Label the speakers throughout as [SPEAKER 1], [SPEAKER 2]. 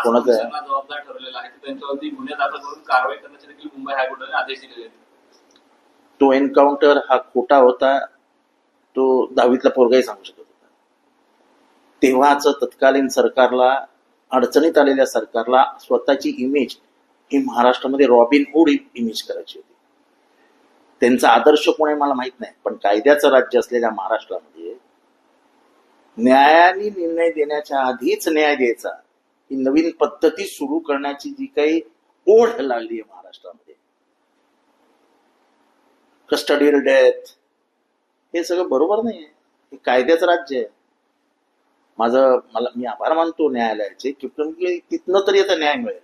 [SPEAKER 1] जबाबदार ठरलेला आहे त्यांच्यावरती गुन्हे दाखल करून कारवाई करण्याचे देखील मुंबई हायकोर्टाने आदेश दिलेले आहेत.
[SPEAKER 2] तो एन्काउंटर हा खोटा होता, तो 10वीतला पोरगाही सांगू शकत होता. तेव्हाच तत्कालीन सरकारला, अडचणीत आलेल्या सरकारला स्वतःची इमेज ही महाराष्ट्रामध्ये रॉबिनहूड इमेज करायची होती. त्यांचा आदर्श कोण आहे मला माहित नाही, पण कायद्याचं राज्य असलेल्या महाराष्ट्रामध्ये न्यायाने निर्णय देण्याच्या आधीच न्याय द्यायचा ही नवीन पद्धती सुरू करण्याची जी काही ओढ लागली आहे महाराष्ट्रामध्ये, कस्टडियल डेथ, हे सगळं बरोबर नाही आहे. हे कायद्याचं राज्य आहे. मी आभार मानतो न्यायालयाचे की तिथनं तरी आता न्याय मिळेल.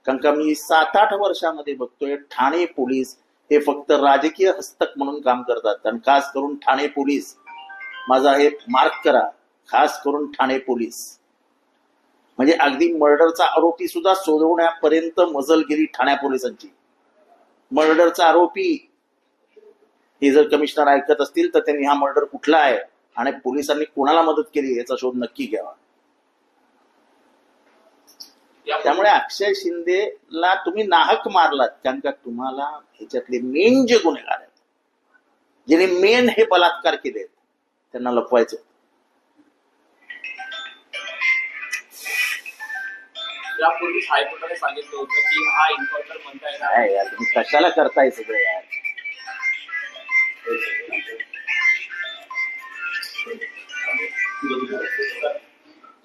[SPEAKER 2] कारण का मी 7-8 वर्षामध्ये बघतोय ठाणे पोलीस हे फक्त राजकीय हस्तक म्हणून काम करतात. आणि खास करून ठाणे पोलीस, माझा हे मार्क करा, खास करून ठाणे पोलीस म्हणजे अगदी मर्डरचा आरोपी सुद्धा सोडवण्यापर्यंत मजलगिरी ठाण्या पोलिसांची. मर्डरचा आरोपी हे जर कमिशनर ऐकत असतील तर त्यांनी हा मर्डर कुठला आहे आणि पोलिसांनी कोणाला मदत केली याचा शोध नक्की घ्यावा. त्यामुळे अक्षय शिंदेला तुम्ही नाहक मारलात, कारण का तुम्हाला ह्याच्यातले मेन जे गुन्हेगार आहेत, ज्यांनी मेन हे बलात्कार केले, त्यांना लपवायचं.
[SPEAKER 1] यापूर्वी हायकोर्टाने सांगितलं होतं की हा एन्काउंटर म्हणता येणार
[SPEAKER 2] यार, तुम्ही कशाला करताय सगळं यार.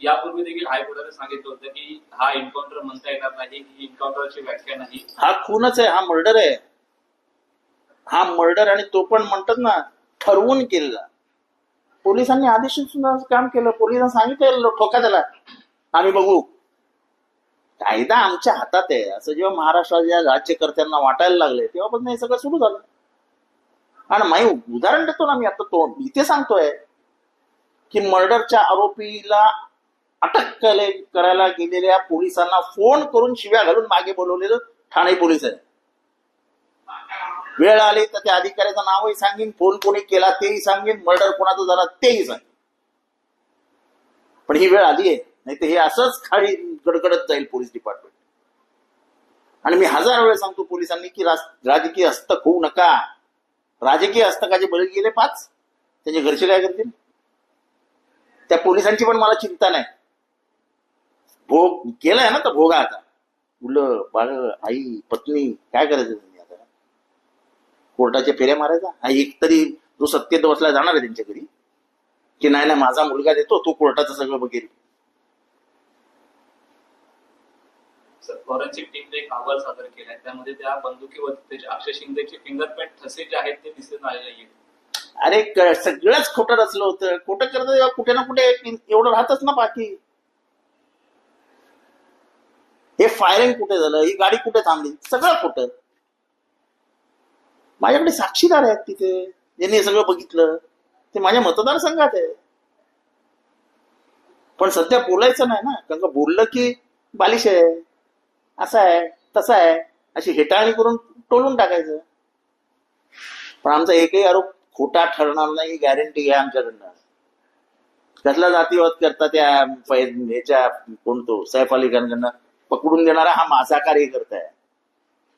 [SPEAKER 1] यापूर्वी देखील हायकोर्टाने सांगितलं होतं की हा एन्काउंटर म्हणता येणार नाही, ही एन्काउंटरची व्याख्या नाही.
[SPEAKER 2] हा खूनच आहे, हा मर्डर आहे. हा मर्डर, आणि तो पण म्हणतात ना ठरवून केलेला. पोलिसांनी आदेश सुद्धा काम केलं, पोलिसांनी सांगितलं ठोका त्याला, आम्ही बघू. कायदा आमच्या हातात आहे असं जेव्हा महाराष्ट्राच्या राज्यकर्त्यांना वाटायला लागले तेव्हापासून हे सगळं सुरू झालं. आणि माही उदाहरण देतो ना मी, आता तो इथे सांगतोय की मर्डरच्या आरोपीला अटक करायला गेलेल्या पोलिसांना फोन करून शिव्या घालून मागे बोलवलेलं ठाणे पोलीस आहे. वेळ आली तर त्या अधिकाऱ्याचं नावही सांगेन, फोन कोणी केला तेही सांगेन, मर्डर कोणाचं झाला तेही सांगेन. पण ही वेळ आली आहे, नाही तर हे असंच खाली गडगडत जाईल पोलीस डिपार्टमेंट. आणि मी 1000 वेळा सांगतो पोलिसांनी की राजकीय हस्तक होऊ नका. राजकीय हस्तकाचे बळी गेले 5, त्यांचे घरचे काय करतील? त्या पोलिसांची पण मला चिंता नाही. भोग केलाय ना तर भोगा. आता मुलं बाळ, आई, पत्नी काय करायचं त्यांनी? आता कोर्टाच्या फेऱ्या मारायचा. एक तरी जो सत्तेत बसला जाणार आहे त्यांच्या घरी की नाही माझा मुलगा देतो, तो कोर्टाचं सगळं बघेल.
[SPEAKER 1] फॉरेन्सिक टीमने एक अहवाल सादर केलाय, त्यामध्ये त्या बंदुकीवर अक्षय शिंदेचे फिंगरप्रिंट ठसे जे आहेत ते दिसून आलेले आहेत.
[SPEAKER 2] अरे सगळंच खोटं रचलं होतं. खोटं करतं कुठे ना कुठे एवढं राहतच ना. बाकी हे फायरिंग कुठे झालं, ही गाडी कुठे थांबली, सगळं खोटं. माझ्याकडे साक्षीदार आहेत तिथे, ज्यांनी हे सगळं बघितलं. ते माझ्या मतदारसंघात आहे. पण सध्या बोलायचं नाही ना, कारण का बोललं की बालिश आहे, असं आहे तसं आहे अशी हेटाळणी करून टोलून टाकायचं. पण आमचा एकही आरोप खोटा ठरणार नाही, गॅरंटी आहे आमच्याकडनं. कसला जातीवाद करता त्या ह्याच्या कोणतो सैफ अली खानकडनं पकडून देणारा हा माझा कार्यकर्ता आहे.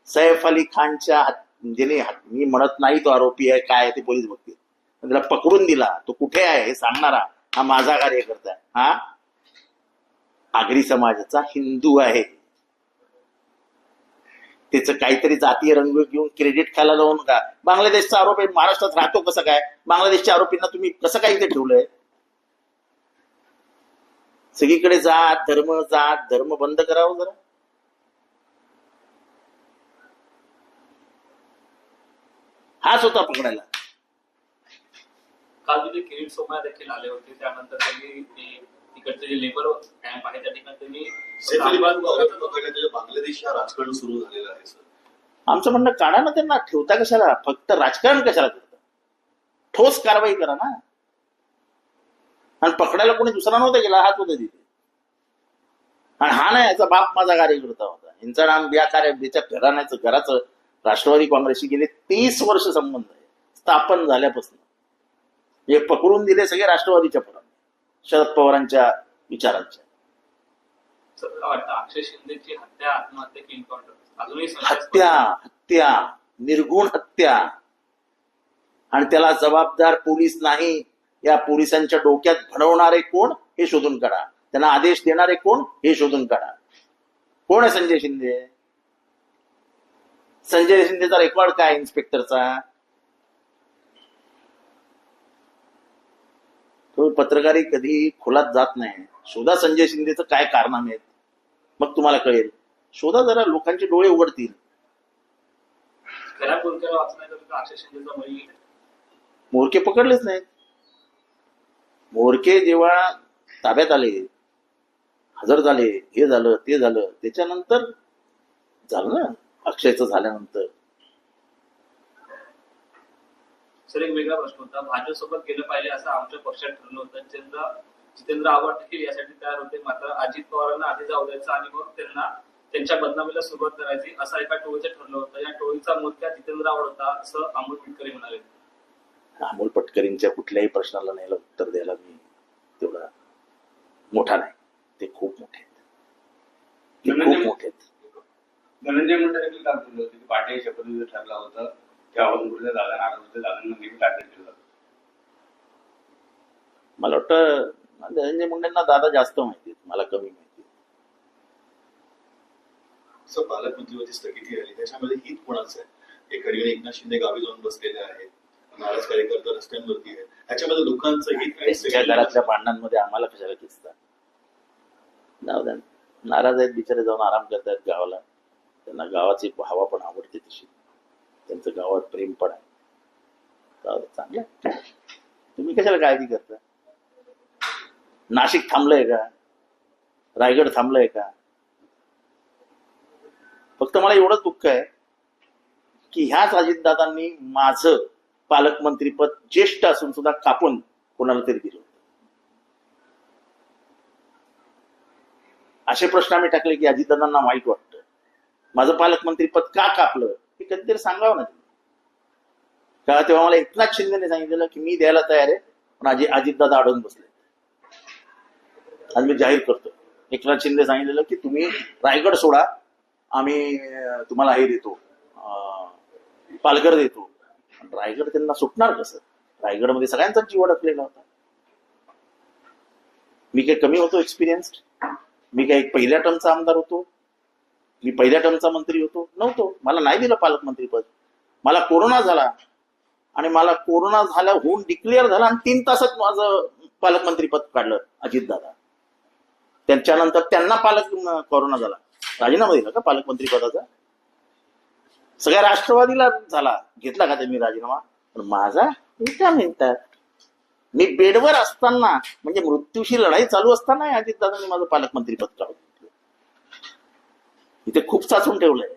[SPEAKER 2] सैफ अली खानच्या ज्याने, मी म्हणत नाही तो आरोपी आहे काय ते पोलीस बघतील, त्याला पकडून दिला, तो कुठे आहे हे सांगणारा हा माझा कार्यकर्ता आहे. हा आगरी समाजाचा हिंदू आहे. त्याचं काहीतरी जातीय रंग घेऊन क्रेडिट खायला जाऊ नका. बांगलादेशचा आरोप आहे, महाराष्ट्रात राहतो कसं काय? बांगलादेशच्या आरोपींना तुम्ही कसं काय इथे ठेवलंय? सगळीकडे जात धर्म बंद करावं जरा. हाच होता पकडायला.
[SPEAKER 1] काल तिथे किरीट सोमय्या देखील आले होते, त्यानंतर त्यांनी तिकडचे जे लेबर कॅम्प आहे त्या ठिकाणी त्यांनी
[SPEAKER 3] बांगलादेश राजकारण सुरू झालेलं आहे. सर
[SPEAKER 2] आमचं म्हणणं काढा ना, त्यांना ठेवता कशाला? फक्त राजकारण कशाला करता? ठोस कारवाई करा ना. आणि पकडायला कोणी दुसरा नव्हता गेला, हाच होता तिथे. आणि हा नाही, याचा बाप माझा कार्यकर्ता होता. यांचा नाम या घराण्याचं घराचं राष्ट्रवादी काँग्रेसशी गेले 30 वर्ष संबंध आहे, स्थापन झाल्यापासून. हे पकडून दिले सगळे राष्ट्रवादीच्या पुराणे, शरद पवारांच्या विचारांच्या.
[SPEAKER 1] सर, मला वाटतं अक्षय शिंदेची हत्या आत्महत्या की एन्काउंटर अजूनही
[SPEAKER 2] हत्या निर्गुण हत्या, आणि त्याला जबाबदार पोलीस नाही. या पोलिसांच्या डोक्यात भरवणारे कोण हे शोधून काढा, त्यांना आदेश देणारे कोण हे शोधून काढा. कोण आहे संजय शिंदे? संजय शिंदेचा रेकॉर्ड काय इन्स्पेक्टरचा? तो पत्रकारी कधी खोलात जात नाही. शोधा संजय शिंदेचं काय कारनामे आहेत, मग तुम्हाला कळेल. शोधा जरा, लोकांचे डोळे उघडतील.
[SPEAKER 1] खऱ्या पुरक्याला वाचण्याकरिता अक्षय शिंदेचा बळी गेला.
[SPEAKER 2] मोरके पकडलेच नाहीत. मोरके जेव्हा ताब्यात आले, हजर झाले, हे झालं ते झालं, त्याच्यानंतर झालं ना अक्षयचं झाल्यानंतर.
[SPEAKER 1] सर, एक वेगळा प्रश्न होता. भाजपसोबत गेलं पाहिजे असं आमच्या पक्षात ठरलं होतं. जितेंद्र आव्हाड देखील यासाठी तयार होते, मात्र अजित पवारांना आधी जाऊ द्यायचं आणि मग त्यांना त्यांच्या बदनामीला सुरुवात करायची असं एका टोळीचं ठरलं होतं. या टोळीचा मुलगा जितेंद्र आव्हाड होता असं अमोल मिटकरी म्हणाले.
[SPEAKER 2] अमोल पटकरींच्या कुठल्याही प्रश्नाला नाही उत्तर द्यायला मी तेवढा मोठा नाही. ते खूप मोठे आहेत, ते खूप मोठे आहेत.
[SPEAKER 4] धनंजय मुंडे देखील काम केलं होतं की पाटील शपथविधी ठरला होता त्यावरून कुठल्या दादा नाराज होते, दादांना नेहमी टार्गेट केलं जातं.
[SPEAKER 2] मला वाटतं धनंजय मुंडेंना दादा जास्त माहिती आहेत, मला कमी माहिती.
[SPEAKER 3] असं पालकमंत्रीवरची स्थगिती आली, त्याच्यामध्ये हित कोणाचं आहे? एकडे एकनाथ शिंदे गावी जाऊन बसलेले आहेत, नाराज कार्यकर्ता रस्त्यांवरती आहे, ह्याच्यामध्ये लोकांचं हित
[SPEAKER 2] त्यांच्या घरातल्या भांडणांमध्ये आम्हाला कशाला खेचतात? जाऊ द्या, नाराज आहेत बिचारे, जाऊन आराम करतायत गावाला. त्यांना गावाची हवा पण आवडते तशी, त्यांचं गावात प्रेम पण आहे. जाऊ द्या, चांगलं आहे. तुम्ही कशाला काळजी करता? नाशिक थांबलंय का? रायगड थांबलंय का? फक्त मला एवढंच दुःख आहे की ह्याच अजितदादांनी माझं पालकमंत्रीपद ज्येष्ठ असून सुद्धा कापून कोणाला तरी दिलं. असे प्रश्न आम्ही टाकले की अजितदादांना वाईट वाटतं, माझं पालकमंत्रीपद का कापलं हे कधीतरी सांगावं ना. का तेव्हा मला एकनाथ शिंदेने सांगितलेलं की मी द्यायला तयार आहे, पण अजितदादा अडवून बसले. आज मी जाहीर करतो, एकनाथ शिंदे सांगितलेलं की तुम्ही रायगड सोडा, आम्ही तुम्हाला हे देतो, पालघर देतो. रायगड त्यांना सुटणार कसं? रायगडमध्ये सगळ्यांचा जीव अडकलेला होता. मी काही कमी होतो एक्सपिरियन्स्ड? मी काही पहिल्या टर्मचा आमदार होतो? मी पहिल्या टर्मचा मंत्री होतो? नव्हतो. मला नाही दिलं पालकमंत्रीपद. मला कोरोना झाला आणि मला कोरोना झाला होऊन डिक्लेअर झाला आणि 3 तासात माझं पालकमंत्रीपद काढलं अजितदादा. त्याच्यानंतर त्यांना कोरोना झाला, राजीनामा दिला का पालकमंत्री पदाचा? सगळ्या राष्ट्रवादीला झाला, घेतला का त्यांनी राजीनामा? पण माझा एका मिनिटात, मी बेडवर असताना, म्हणजे मृत्यूशी लढाई चालू असताना अजितदादांनी माझं पालकमंत्रीपद काढून घेतलं. इथे खूप चाचून ठेवलंय.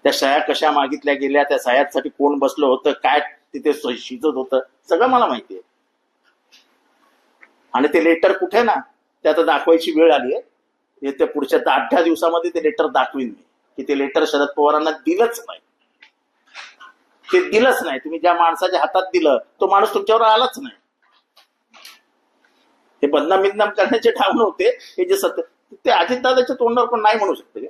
[SPEAKER 2] त्या सह्या कशा मागितल्या गेल्या, त्या सह्यासाठी कोण बसलं होतं, काय तिथे शिजत होतं, सगळं मला माहिती आहे. आणि ते लेटर कुठे ना, ते आता दाखवायची वेळ आली आहे. येत्या पुढच्या 8-10 दिवसामध्ये ते लेटर दाखवीन मी, की ते लेटर शरद पवारांना दिलंच नाही. ते दिलंच नाही. तुम्ही ज्या माणसाच्या हातात दिलं तो माणूस तुमच्यावर आलाच नाही. हे बदनाम करण्याचे ठाव नव्हते, हे जे सत्य ते अजितदादाच्या तोंडावर पण नाही म्हणू शकते.